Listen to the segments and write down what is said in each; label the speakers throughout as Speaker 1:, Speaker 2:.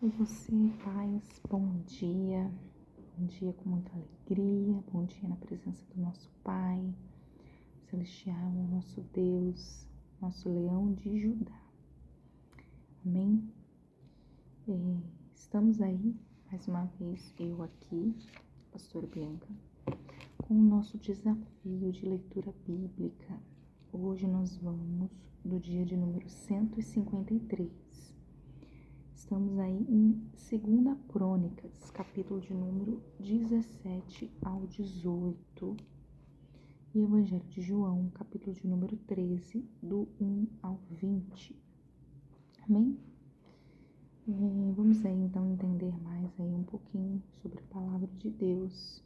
Speaker 1: E você, paz, bom dia com muita alegria, bom dia na presença do nosso Pai Celestial, nosso Deus, nosso Leão de Judá. Amém? Estamos aí, mais uma vez, eu aqui, Pastora Bianca, com o nosso desafio de leitura bíblica. Hoje nós vamos do dia de número 153. Estamos aí em 2 Crônicas, capítulo de número 17 ao 18. E Evangelho de João, capítulo de número 13, do 1 ao 20. Amém? Vamos aí então entender mais aí um pouquinho sobre a palavra de Deus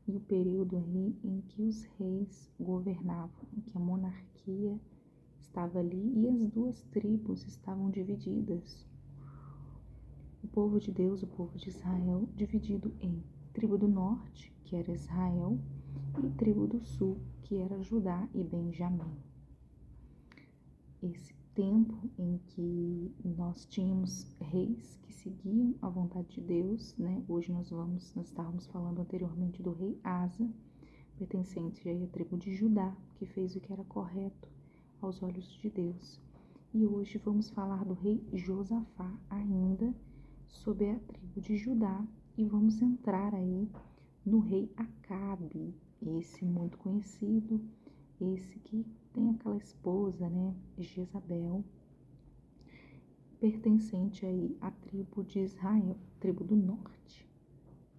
Speaker 1: e o período aí em que os reis governavam, em que a monarquia estava ali e as duas tribos estavam divididas. O povo de Deus, o povo de Israel, dividido em tribo do norte, que era Israel, e tribo do sul, que era Judá e Benjamim. Esse tempo em que nós tínhamos reis que seguiam a vontade de Deus, né? Hoje nós estávamos falando anteriormente do rei Asa, pertencente à tribo de Judá, que fez o que era correto aos olhos de Deus. E hoje vamos falar do rei Josafá ainda, sob a tribo de Judá, e vamos entrar aí no rei Acabe, esse muito conhecido, esse que tem aquela esposa, né, Jezabel, pertencente aí à tribo de Israel, tribo do norte.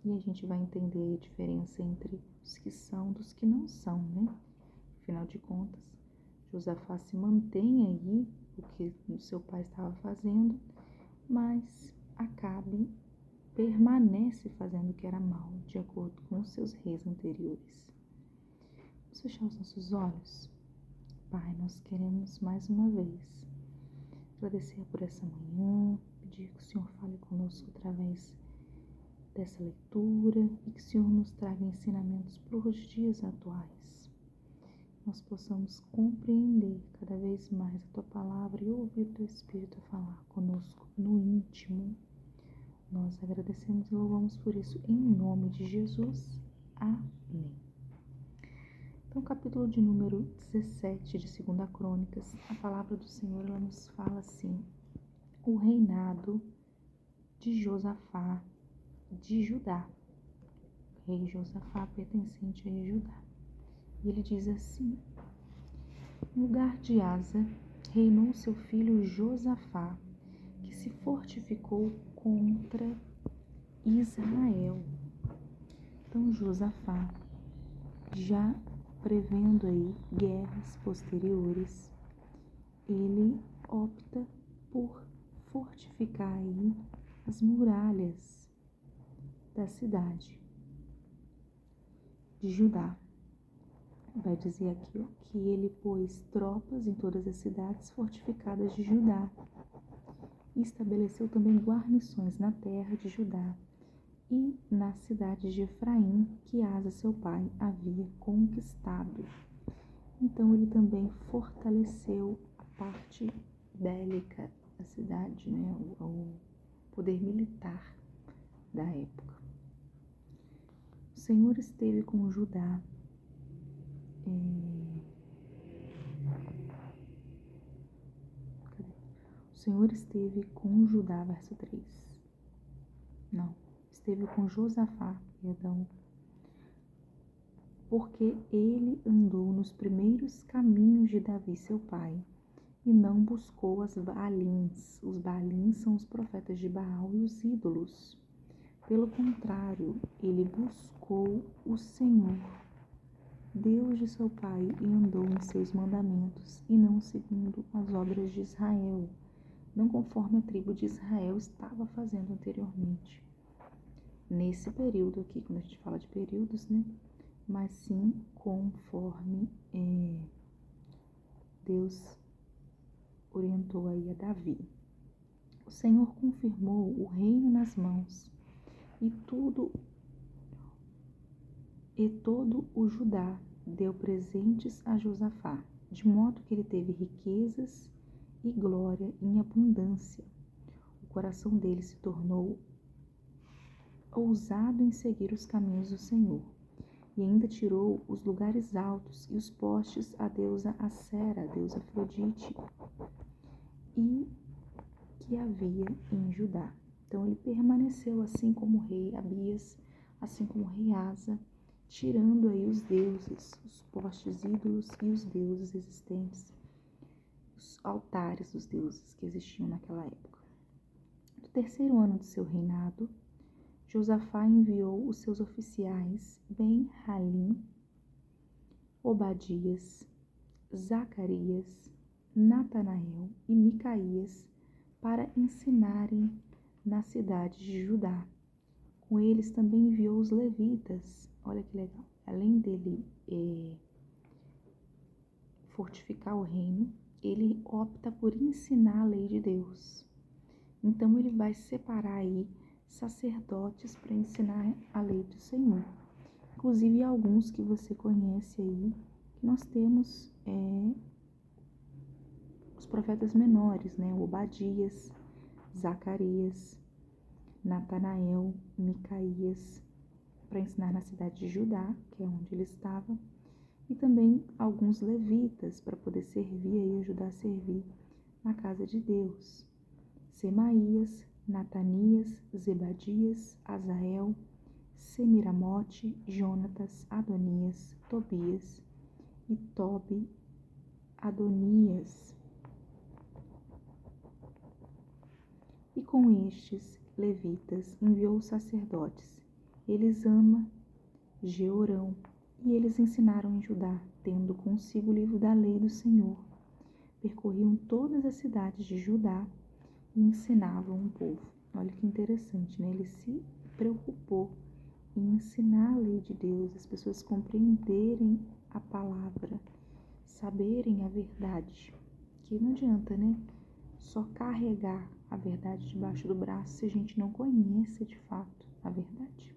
Speaker 1: E a gente vai entender a diferença entre os que são dos que não são, né? Afinal de contas, Josafá se mantém aí o que o seu pai estava fazendo, mas Acabe permanece fazendo o que era mal, de acordo com os seus reis anteriores. Vamos fechar os nossos olhos? Pai, nós queremos mais uma vez agradecer por essa manhã, pedir que o Senhor fale conosco através dessa leitura e que o Senhor nos traga ensinamentos para os dias atuais. Nós possamos compreender cada vez mais a Tua palavra e ouvir o Teu Espírito falar conosco no íntimo. Nós agradecemos e louvamos por isso, em nome de Jesus. Amém. Então, capítulo de número 17 de 2 Crônicas, a palavra do Senhor ela nos fala assim: o reinado de Josafá de Judá. Rei Josafá pertencente a Judá. E ele diz assim: no lugar de Asa, reinou seu filho Josafá, que se fortificou contra Israel. Então Josafá, já prevendo aí guerras posteriores, ele opta por fortificar aí as muralhas da cidade de Judá. Vai dizer aqui, ó, que ele pôs tropas em todas as cidades fortificadas de Judá e estabeleceu também guarnições na terra de Judá e nas cidades de Efraim, que Asa, seu pai, havia conquistado. Então ele também fortaleceu a parte bélica da cidade, né, o poder militar da época. O Senhor esteve com Judá. O Senhor esteve com Judá, verso 3. Não, esteve com Josafá, perdão. Porque ele andou nos primeiros caminhos de Davi, seu pai, e não buscou as Baalins. Os Baalins são os profetas de Baal e os ídolos. Pelo contrário, ele buscou o Senhor, Deus de seu pai, e andou em seus mandamentos, e não segundo as obras de Israel, não conforme a tribo de Israel estava fazendo anteriormente. Nesse período aqui, quando a gente fala de períodos, né? Mas sim conforme Deus orientou aí a Davi. O Senhor confirmou o reino nas mãos e todo o Judá deu presentes a Josafá, de modo que ele teve riquezas e glória em abundância. O coração dele se tornou ousado em seguir os caminhos do Senhor. E ainda tirou os lugares altos e os postes à deusa Acera, a deusa Afrodite, e que havia em Judá. Então ele permaneceu assim como o rei Abias, assim como o rei Asa, tirando aí os deuses, os postes ídolos e os deuses existentes, os altares dos deuses que existiam naquela época. No terceiro ano de seu reinado, Josafá enviou os seus oficiais Ben-Halim, Obadias, Zacarias, Natanael e Micaías para ensinarem na cidade de Judá. Com eles também enviou os levitas. Olha que legal. Além dele fortificar o reino, ele opta por ensinar a lei de Deus. Então ele vai separar aí sacerdotes para ensinar a lei do Senhor. Inclusive alguns que você conhece aí, que nós temos os profetas menores, né? Obadias, Zacarias, Natanael, Micaías, para ensinar na cidade de Judá, que é onde ele estava, e também alguns levitas para poder servir e ajudar a servir na casa de Deus. Semaías, Natanias, Zebadias, Azael, Semiramote, Jonatas, Adonias, Tobias e Tobi Adonias. E com estes levitas enviou os sacerdotes Elisama, Jeorão, e eles ensinaram em Judá, tendo consigo o livro da lei do Senhor. Percorriam todas as cidades de Judá e ensinavam o povo. Olha que interessante, né? Ele se preocupou em ensinar a lei de Deus, as pessoas compreenderem a palavra, saberem a verdade. Que não adianta, né? Só carregar a verdade debaixo do braço se a gente não conhece de fato a verdade.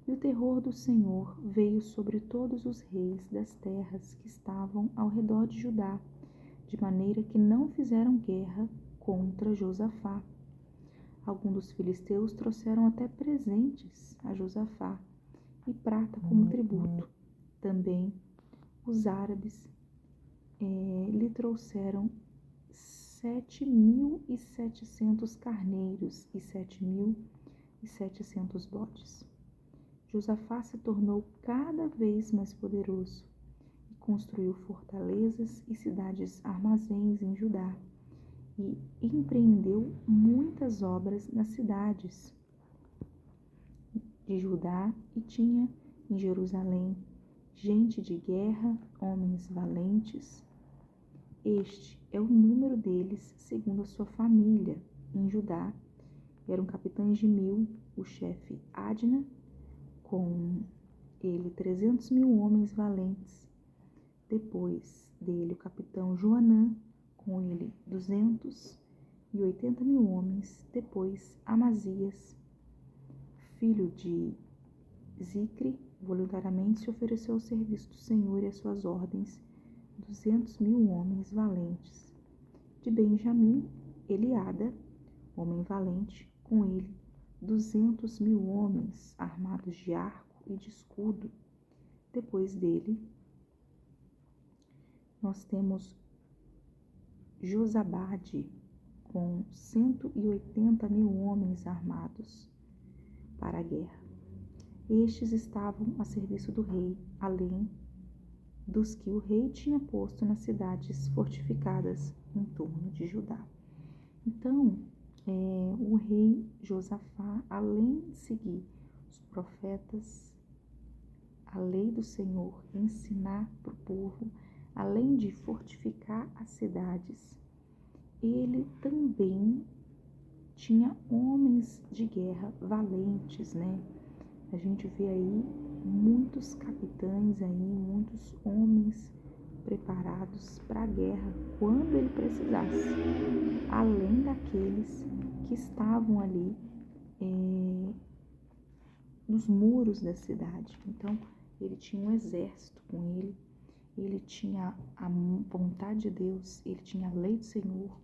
Speaker 1: E o terror do Senhor veio sobre todos os reis das terras que estavam ao redor de Judá, de maneira que não fizeram guerra contra Josafá. Alguns dos filisteus trouxeram até presentes a Josafá e prata como tributo. Também os árabes lhe trouxeram 7.700 carneiros e 7.700 bodes. Josafá se tornou cada vez mais poderoso e construiu fortalezas e cidades armazéns em Judá e empreendeu muitas obras nas cidades de Judá e tinha em Jerusalém gente de guerra, homens valentes. Este é o número deles segundo a sua família. Em Judá eram capitães de 1.000, o chefe Adna, com ele 300.000 homens valentes. Depois dele o capitão Joanã, com ele 280.000 homens. Depois Amazias, filho de Zicre, voluntariamente se ofereceu ao serviço do Senhor e às suas ordens, 200.000 homens valentes. De Benjamim, Eliada, homem valente, com ele 200.000 homens armados de arco e de escudo. Depois dele, nós temos Josabade, com 180.000 homens armados para a guerra. Estes estavam a serviço do rei, além dos que o rei tinha posto nas cidades fortificadas em torno de Judá. Então, o rei Josafá, além de seguir os profetas, a lei do Senhor, ensinar para o povo, além de fortificar as cidades, ele também tinha homens de guerra valentes, né? A gente vê aí muitos capitães aí, muitos homens preparados para a guerra quando ele precisasse, além daqueles que estavam ali nos muros da cidade. Então, ele tinha um exército com ele, ele tinha a vontade de Deus, ele tinha a lei do Senhor,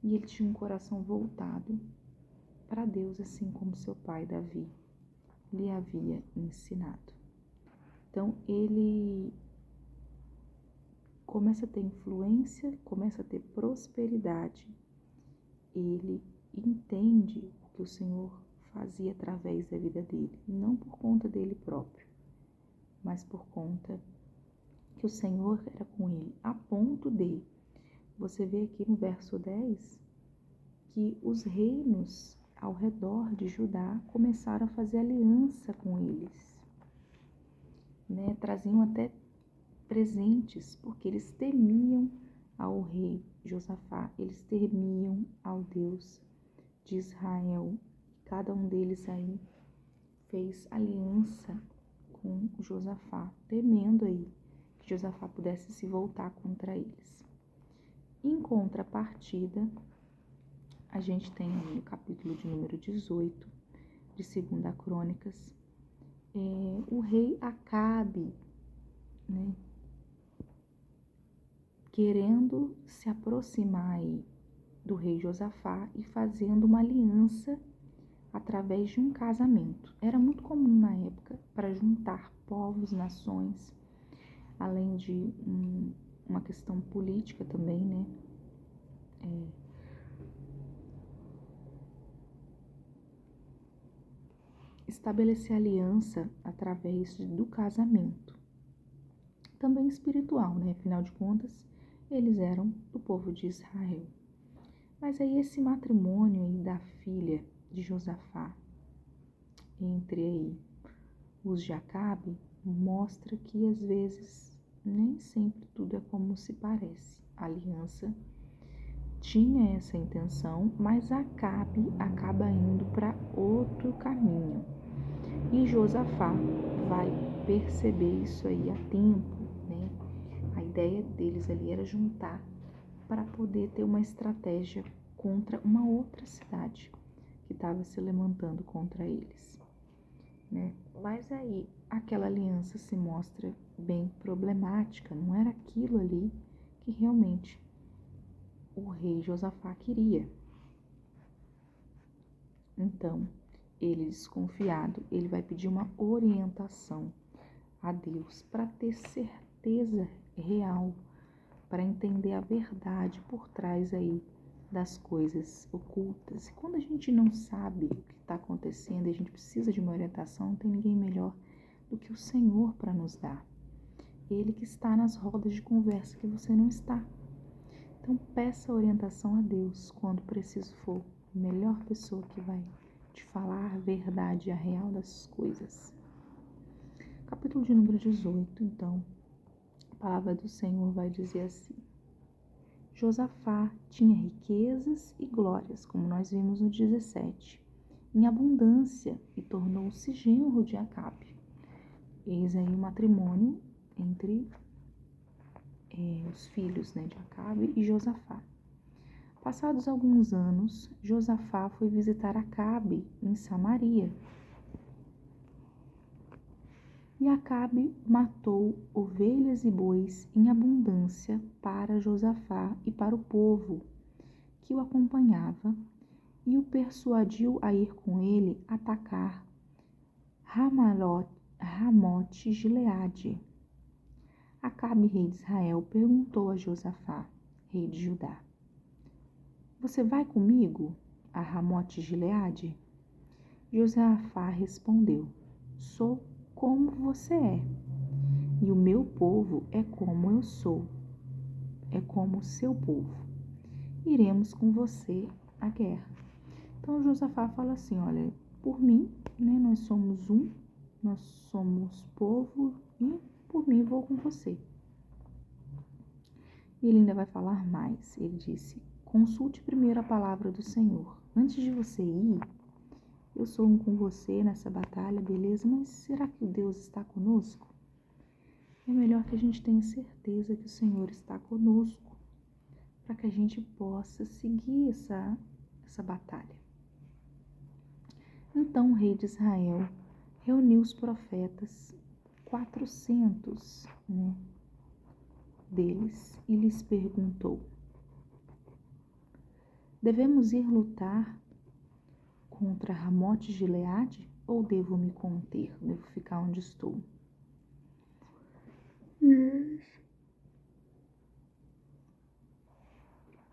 Speaker 1: e ele tinha um coração voltado para Deus, assim como seu pai Davi lhe havia ensinado. Então ele começa a ter influência, começa a ter prosperidade. Ele entende o que o Senhor fazia através da vida dele, não por conta dele próprio, mas por conta que o Senhor era com ele, a ponto de, você vê aqui no verso 10, que os reinos ao redor de Judá começaram a fazer aliança com eles, né? Traziam até presentes, porque eles temiam ao rei Josafá, eles temiam ao Deus de Israel. Cada um deles aí fez aliança com Josafá, temendo aí que Josafá pudesse se voltar contra eles. Em contrapartida, a gente tem aí no capítulo de número 18 de 2 Crônicas, o rei Acabe, né, querendo se aproximar aí do rei Josafá e fazendo uma aliança através de um casamento. Era muito comum na época para juntar povos, nações, além de uma questão política também, né? Estabelecer aliança através do casamento. Também espiritual, né? Afinal de contas, eles eram do povo de Israel. Mas aí esse matrimônio aí da filha de Josafá entre aí os de Acabe mostra que às vezes nem sempre tudo é como se parece. A aliança tinha essa intenção, mas Acabe acaba indo para outro caminho. E Josafá vai perceber isso aí a tempo, né? A ideia deles ali era juntar para poder ter uma estratégia contra uma outra cidade que estava se levantando contra eles, né? Mas aí aquela aliança se mostra bem problemática, não era aquilo ali que realmente o rei Josafá queria. Então, ele desconfiado, ele vai pedir uma orientação a Deus para ter certeza real, para entender a verdade por trás aí das coisas ocultas. E quando a gente não sabe o que está acontecendo e a gente precisa de uma orientação, não tem ninguém melhor do que o Senhor para nos dar. Ele que está nas rodas de conversa que você não está. Então peça orientação a Deus quando preciso for. A melhor pessoa que vai te falar a verdade, a real das coisas. Capítulo de número 18, então, a palavra do Senhor vai dizer assim: Josafá tinha riquezas e glórias, como nós vimos no 17, em abundância, e tornou-se genro de Acabe. Eis aí o matrimônio entre os filhos, né, de Acabe e Josafá. Passados alguns anos, Josafá foi visitar Acabe em Samaria. E Acabe matou ovelhas e bois em abundância para Josafá e para o povo que o acompanhava, e o persuadiu a ir com ele atacar Ramote-Gileade. Acabe, rei de Israel, perguntou a Josafá, rei de Judá: Você vai comigo a Ramote-Gileade? Josafá respondeu: Sou como você é, e o meu povo é como eu sou, é como o seu povo. Iremos com você à guerra. Então Josafá fala assim: olha, por mim, né, nós somos povo, e por mim vou com você. E ele ainda vai falar mais. Ele disse: consulte primeiro a palavra do Senhor. Antes de você ir, eu sou um com você nessa batalha, beleza? Mas será que o Deus está conosco? É melhor que a gente tenha certeza que o Senhor está conosco, para que a gente possa seguir essa batalha. Então o rei de Israel reuniu os profetas, 400, né, deles, e lhes perguntou: Devemos ir lutar contra Ramote Gileade ou devo me conter? Devo ficar onde estou?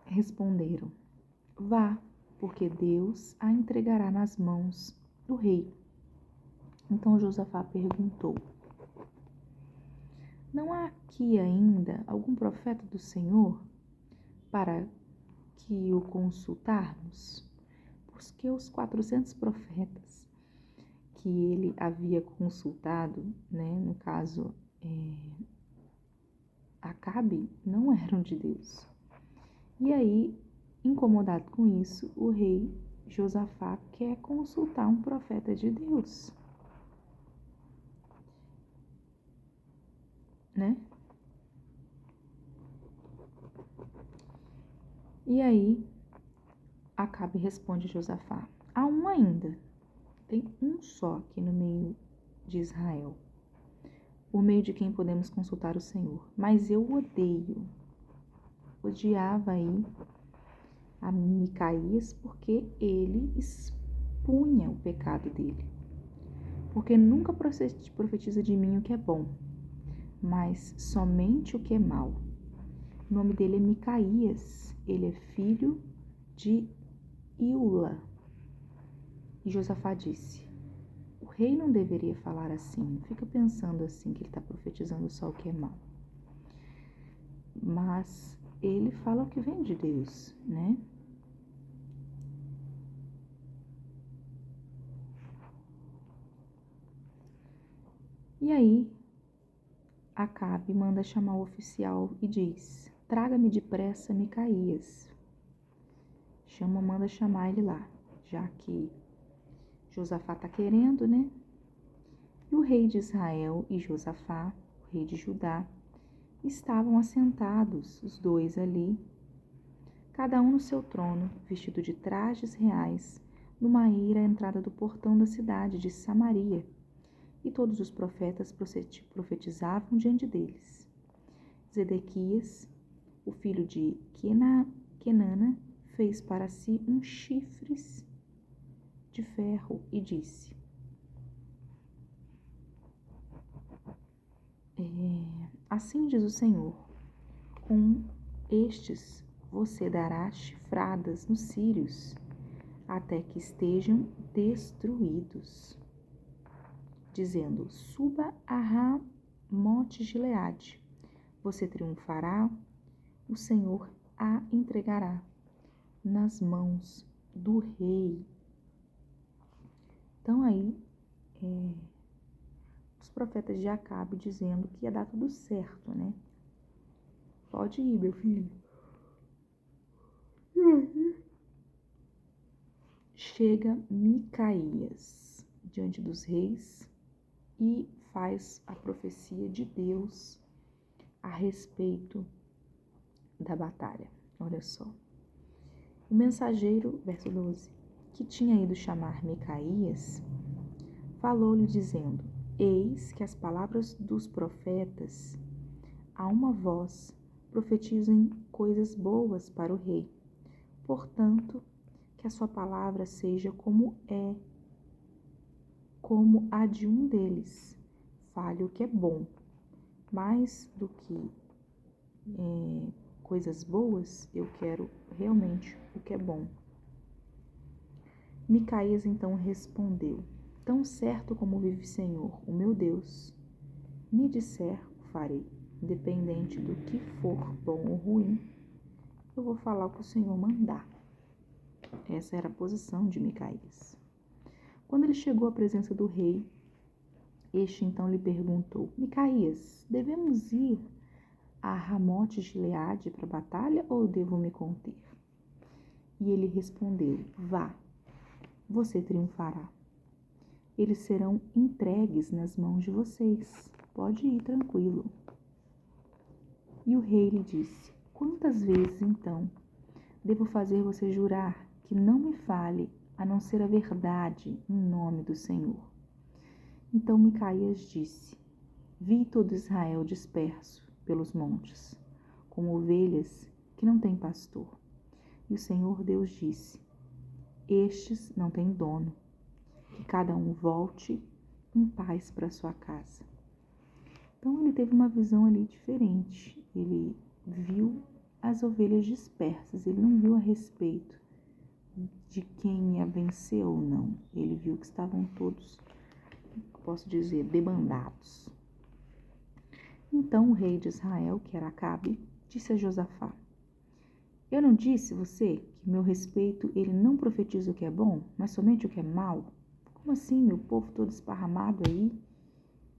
Speaker 1: Responderam: vá, porque Deus a entregará nas mãos do rei. Então Josafá perguntou: não há aqui ainda algum profeta do Senhor para que o consultarmos? Porque os 400 profetas que ele havia consultado, no caso Acabe, não eram de Deus. E aí, incomodado com isso, o rei Josafá quer consultar um profeta de Deus, E aí, Acabe responde a Josafá: há um ainda, tem um só aqui no meio de Israel, por meio de quem podemos consultar o Senhor. Mas eu odiava aí a Micaías, porque ele expunha o pecado dele. Porque nunca profetiza de mim o que é bom, mas somente o que é mal. O nome dele é Micaías, ele é filho de Iula. E Josafá disse: o rei não deveria falar assim, não fica pensando assim que ele está profetizando só o que é mal. Mas ele fala o que vem de Deus, E aí, Acabe manda chamar o oficial e diz: traga-me depressa Micaías. Manda chamar ele lá, já que Josafá está querendo, E o rei de Israel e Josafá, o rei de Judá, estavam assentados, os dois ali, cada um no seu trono, vestido de trajes reais, numa eira à entrada do portão da cidade de Samaria. E todos os profetas profetizavam diante deles. Zedequias, o filho de Kenana, fez para si uns chifres de ferro e disse: assim diz o Senhor, com estes você dará chifradas nos sírios, até que estejam destruídos. Dizendo: suba a Ramote Gileade, você triunfará, o Senhor a entregará nas mãos do rei. Então aí, os profetas de Acabe dizendo que ia dar tudo certo, Pode ir, meu filho. Chega Micaías diante dos reis e faz a profecia de Deus a respeito da batalha. Olha só. O mensageiro, verso 12, que tinha ido chamar Micaías, falou-lhe dizendo: eis que as palavras dos profetas, a uma voz, profetizem coisas boas para o rei. Portanto, que a sua palavra seja como a de um deles. Fale o que é bom. Mais do que coisas boas, eu quero realmente o que é bom. Micaías então respondeu: tão certo como vive o Senhor, o meu Deus, me disser, farei. Independente do que for bom ou ruim, eu vou falar o que o Senhor mandar. Essa era a posição de Micaías. Quando ele chegou à presença do rei, este então lhe perguntou: Micaías, devemos ir a Ramote Gileade para a batalha ou devo me conter? E ele respondeu: vá, você triunfará. Eles serão entregues nas mãos de vocês. Pode ir tranquilo. E o rei lhe disse: quantas vezes então devo fazer você jurar que não me fale a não ser a verdade em nome do Senhor? Então Micaías disse: vi todo Israel disperso pelos montes, como ovelhas que não têm pastor. E o Senhor Deus disse: estes não têm dono, que cada um volte em paz para sua casa. Então ele teve uma visão ali diferente. Ele viu as ovelhas dispersas, ele não viu a respeito de quem ia vencer ou não. Ele viu que estavam todos, posso dizer, debandados. Então o rei de Israel, que era Acabe, disse a Josafá: eu não disse você que meu respeito ele não profetiza o que é bom, mas somente o que é mal? Como assim, meu povo todo esparramado aí?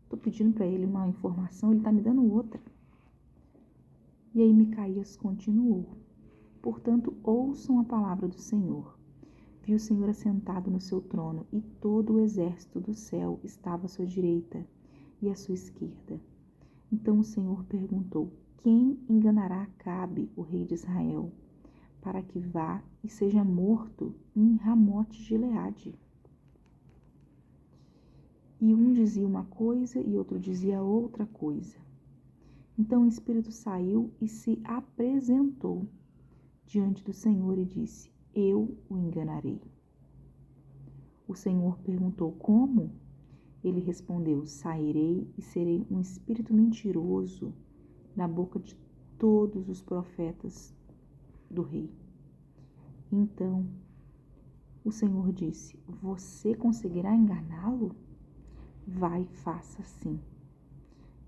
Speaker 1: Estou pedindo para ele uma informação, ele está me dando outra. E aí Micaías continuou: portanto, ouçam a palavra do Senhor. Vi o Senhor assentado no seu trono, e todo o exército do céu estava à sua direita e à sua esquerda. Então o Senhor perguntou: quem enganará Acabe, o rei de Israel, para que vá e seja morto em Ramote de Gileade? E um dizia uma coisa e outro dizia outra coisa. Então o Espírito saiu e se apresentou diante do Senhor e disse: eu o enganarei. O Senhor perguntou: como? Ele respondeu: sairei e serei um espírito mentiroso na boca de todos os profetas do rei. Então o Senhor disse: você conseguirá enganá-lo? Vai, faça assim.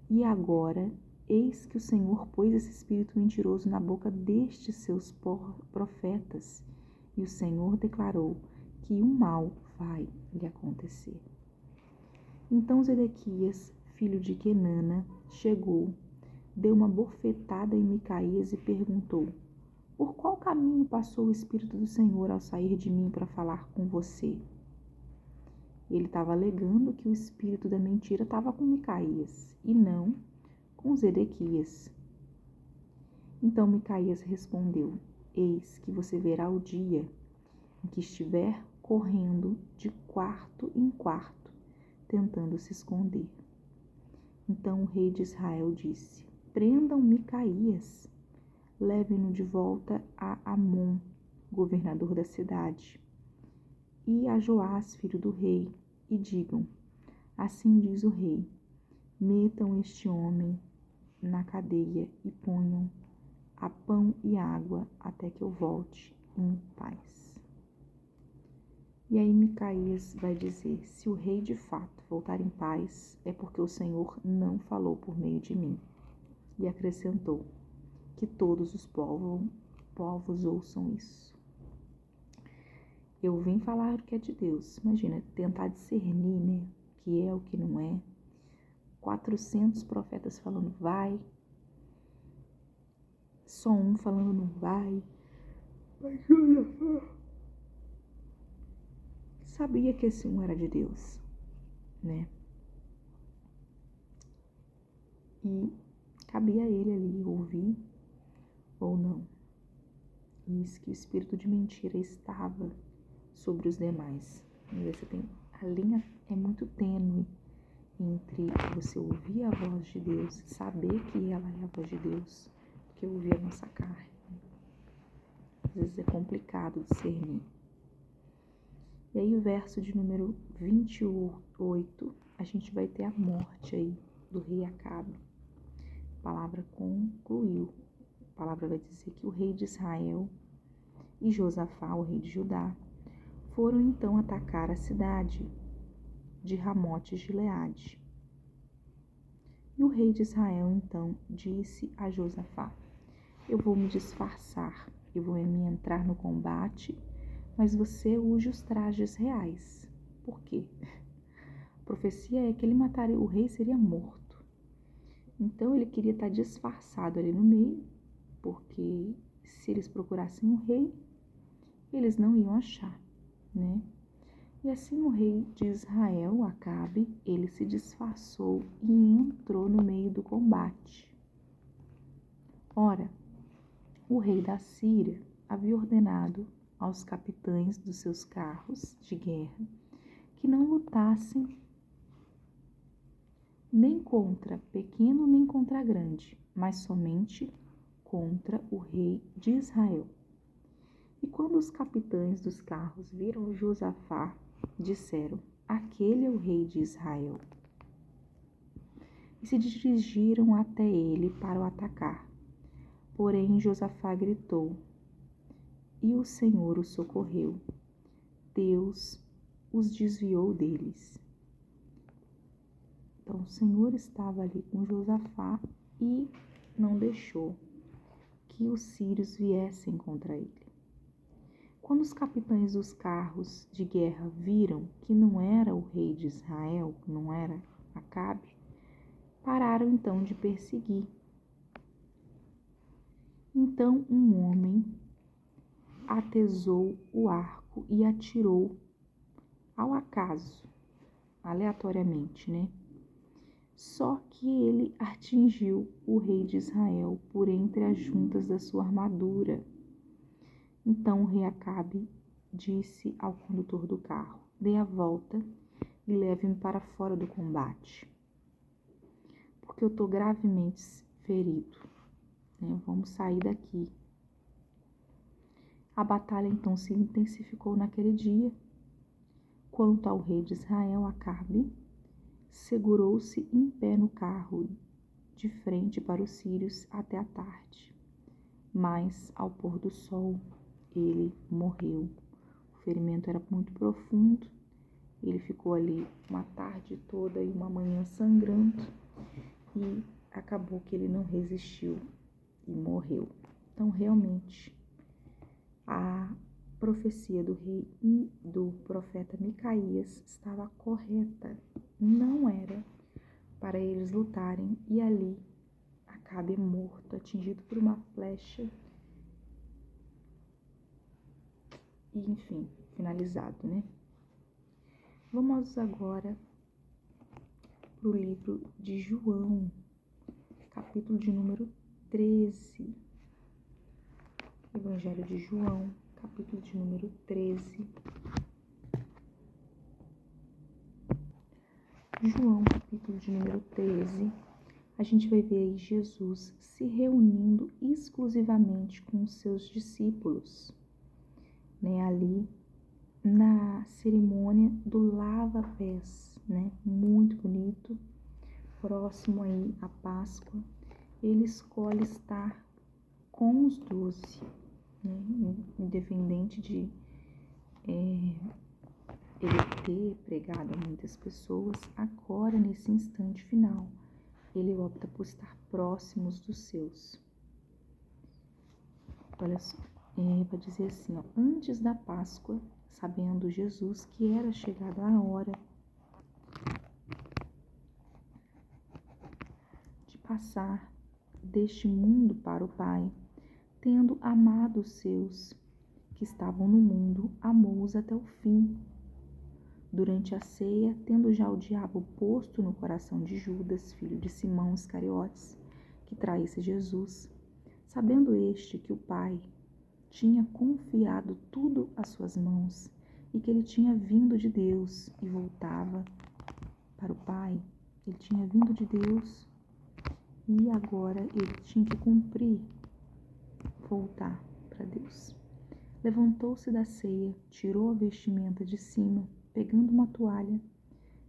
Speaker 1: E agora, eis que o Senhor pôs esse espírito mentiroso na boca destes seus profetas, e o Senhor declarou que o mal vai lhe acontecer. Então Zedequias, filho de Quenana, chegou, deu uma bofetada em Micaías e perguntou: por qual caminho passou o Espírito do Senhor ao sair de mim para falar com você? Ele estava alegando que o espírito da mentira estava com Micaías e não com Zedequias. Então Micaías respondeu: eis que você verá o dia em que estiver correndo de quarto em quarto, tentando se esconder. Então o rei de Israel disse: prendam Micaías, levem-no de volta a Amon, governador da cidade, e a Joás, filho do rei, e digam: assim diz o rei, metam este homem na cadeia e ponham a pão e água até que eu volte em paz. E aí Micaías vai dizer: se o rei de fato voltar em paz, é porque o Senhor não falou por meio de mim. E acrescentou: que todos os povos ouçam isso. Eu vim falar o que é de Deus. Imagina, tentar discernir, né? O que é, o que não é. 400 profetas falando vai. Só um falando não vai. Mas Josafá sabia que esse um era de Deus, né? E cabia a ele ali ouvir ou não. E isso que o espírito de mentira estava sobre os demais. A linha é muito tênue entre você ouvir a voz de Deus, saber que ela é a voz de Deus, do que ouvir a nossa carne. Às vezes é complicado discernir. E aí o verso de número 28, a gente vai ter a morte aí do rei Acabe. A palavra concluiu. A palavra vai dizer que o rei de Israel e Josafá, o rei de Judá, foram então atacar a cidade de Ramote de Gileade. E o rei de Israel então disse a Josafá: eu vou me disfarçar, eu vou me entrar no combate, mas você use os trajes reais. Por quê? A profecia é que ele mataria, o rei seria morto. Então ele queria estar disfarçado ali no meio, porque se eles procurassem o rei, eles não iam achar, né? E assim o rei de Israel, Acabe, ele se disfarçou e entrou no meio do combate. Ora, o rei da Síria havia ordenado aos capitães dos seus carros de guerra que não lutassem nem contra pequeno nem contra grande, mas somente contra o rei de Israel. E quando os capitães dos carros viram Josafá, disseram: aquele é o rei de Israel. E se dirigiram até ele para o atacar. Porém Josafá gritou, e o Senhor o socorreu. Deus os desviou deles. Então o Senhor estava ali com Josafá e não deixou que os sírios viessem contra ele. Quando os capitães dos carros de guerra viram que não era o rei de Israel, não era Acabe, pararam então de perseguir. Então um homem atesou o arco e atirou ao acaso, aleatoriamente, né? Só que ele atingiu o rei de Israel por entre as juntas da sua armadura. Então o rei Acabe disse ao condutor do carro: dê a volta e leve-me para fora do combate, porque eu estou gravemente ferido, né? Vamos sair daqui. A batalha então se intensificou naquele dia. Quanto ao rei de Israel, Acabe, segurou-se em pé no carro, de frente para os sírios até a tarde. Mas, ao pôr do sol, ele morreu. O ferimento era muito profundo. Ele ficou ali uma tarde toda e uma manhã sangrando. E acabou que ele não resistiu e morreu. Então, realmente, a profecia do rei e do profeta Micaías estava correta. Não era para eles lutarem, e ali Acabe morto, atingido por uma flecha e, enfim, finalizado, né? Vamos agora para o livro de João, capítulo de número 13. Evangelho de João, capítulo de número 13. João, capítulo de número 13, a gente vai ver aí Jesus se reunindo exclusivamente com os seus discípulos, né, ali na cerimônia do lava-pés, né, muito bonito, próximo aí à Páscoa. Ele escolhe estar com os 12, né, independente de ele ter pregado a muitas pessoas, agora nesse instante final, ele opta por estar próximos dos seus. Olha só, vai dizer assim, ó, antes da Páscoa, sabendo Jesus que era chegada a hora de passar deste mundo para o Pai, tendo amado os seus que estavam no mundo, amou-os até o fim. Durante a ceia, tendo já o diabo posto no coração de Judas, filho de Simão Iscariotes, que traísse Jesus, sabendo este que o Pai tinha confiado tudo às suas mãos e que ele tinha vindo de Deus e voltava para o Pai, ele tinha vindo de Deus e agora ele tinha que cumprir, voltar para Deus. Levantou-se da ceia, tirou a vestimenta de cima, pegando uma toalha,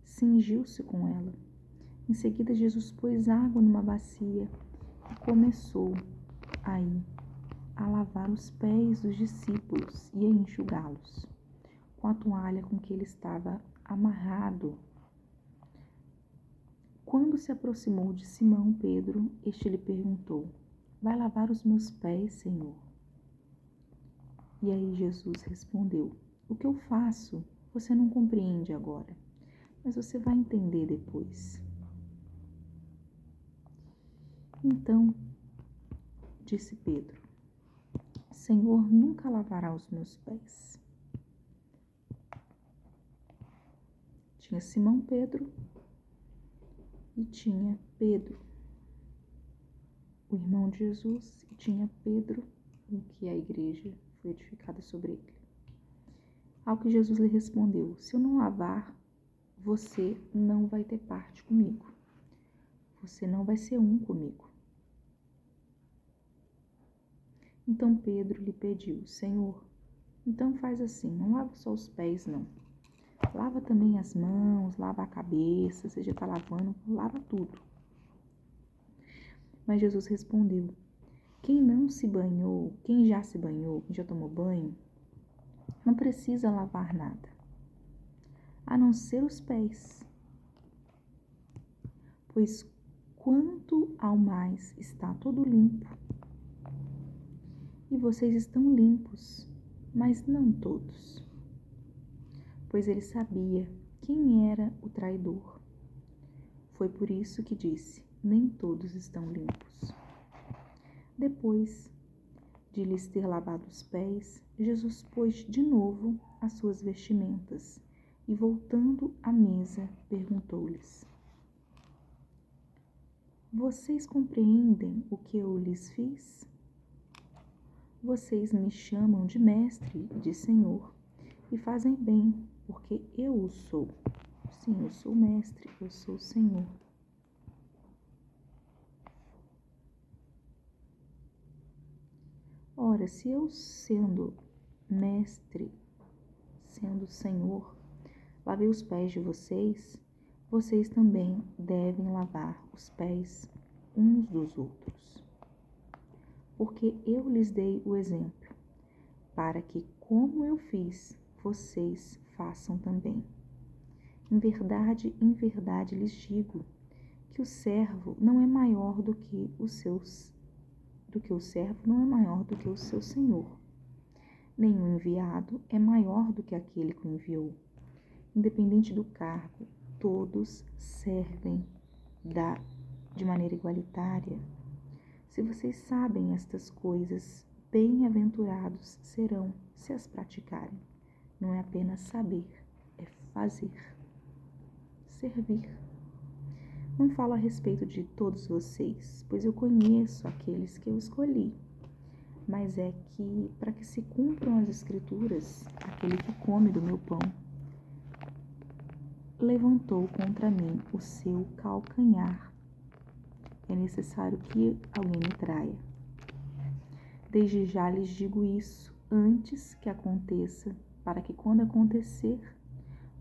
Speaker 1: cingiu-se com ela. Em seguida, Jesus pôs água numa bacia e começou aí a lavar os pés dos discípulos e a enxugá-los com a toalha com que ele estava amarrado. Quando se aproximou de Simão Pedro, este lhe perguntou: vai lavar os meus pés, Senhor? E aí Jesus respondeu: o que eu faço você não compreende agora, mas você vai entender depois. Então, disse Pedro: Senhor, nunca lavará os meus pés. Tinha Simão Pedro e tinha Pedro, o irmão de Jesus, e tinha Pedro, em que a igreja foi edificada sobre ele. Ao que Jesus lhe respondeu: se eu não lavar, você não vai ter parte comigo. Você não vai ser um comigo. Então Pedro lhe pediu: Senhor, Então faz assim, não lava só os pés, não. Lava também as mãos, lava a cabeça, você já está lavando, lava tudo. Mas Jesus respondeu: quem não se banhou, quem já se banhou, quem já tomou banho, não precisa lavar nada, a não ser os pés. Pois quanto ao mais está todo limpo. E vocês estão limpos, mas não todos. Pois ele sabia quem era o traidor. Foi por isso que disse: nem todos estão limpos. Depois de lhes ter lavado os pés, Jesus pôs de novo as suas vestimentas e, voltando à mesa, perguntou-lhes: vocês compreendem o que eu lhes fiz? Vocês me chamam de mestre e de senhor, e fazem bem, porque eu o sou. Sim, eu sou mestre, eu sou senhor. Ora, se eu, sendo mestre, sendo senhor, lavei os pés de vocês, vocês também devem lavar os pés uns dos outros. Porque eu lhes dei o exemplo, para que, como eu fiz, vocês façam também. Em verdade lhes digo que o servo não é maior do que o servo não é maior do que o seu senhor. Nem o enviado é maior do que aquele que o enviou. Independente do cargo, todos servem de maneira igualitária. Se vocês sabem estas coisas, bem-aventurados serão se as praticarem. Não é apenas saber, é fazer. Servir. Não falo a respeito de todos vocês, pois eu conheço aqueles que eu escolhi. Mas é que, para que se cumpram as Escrituras, aquele que come do meu pão levantou contra mim o seu calcanhar. É necessário que alguém me traia. Desde já lhes digo isso, antes que aconteça, para que quando acontecer,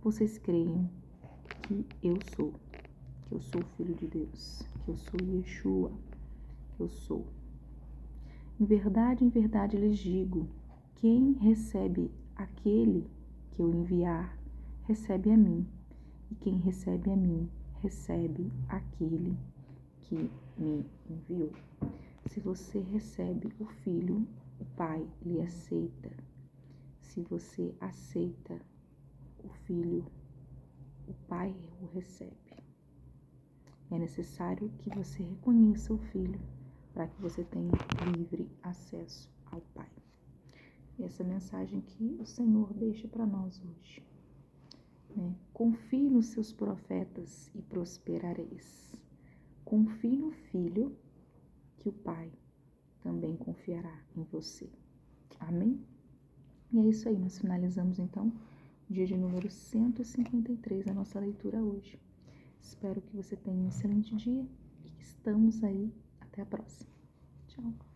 Speaker 1: vocês creiam que eu sou o Filho de Deus, que eu sou Yeshua, que eu sou. Em verdade lhes digo, quem recebe aquele que eu enviar, recebe a mim, e quem recebe a mim, recebe aquele que me enviou. Se você recebe o Filho, o Pai lhe aceita. Se você aceita o Filho, o Pai o recebe. É necessário que você reconheça o Filho para que você tenha livre acesso ao Pai. Essa mensagem que o Senhor deixa para nós hoje. Confie nos seus profetas e prosperareis. Confie no Filho, que o Pai também confiará em você. Amém? E é isso aí, nós finalizamos então o dia de número 153 da nossa leitura hoje. Espero que você tenha um excelente dia e estamos aí. Até a próxima. Tchau.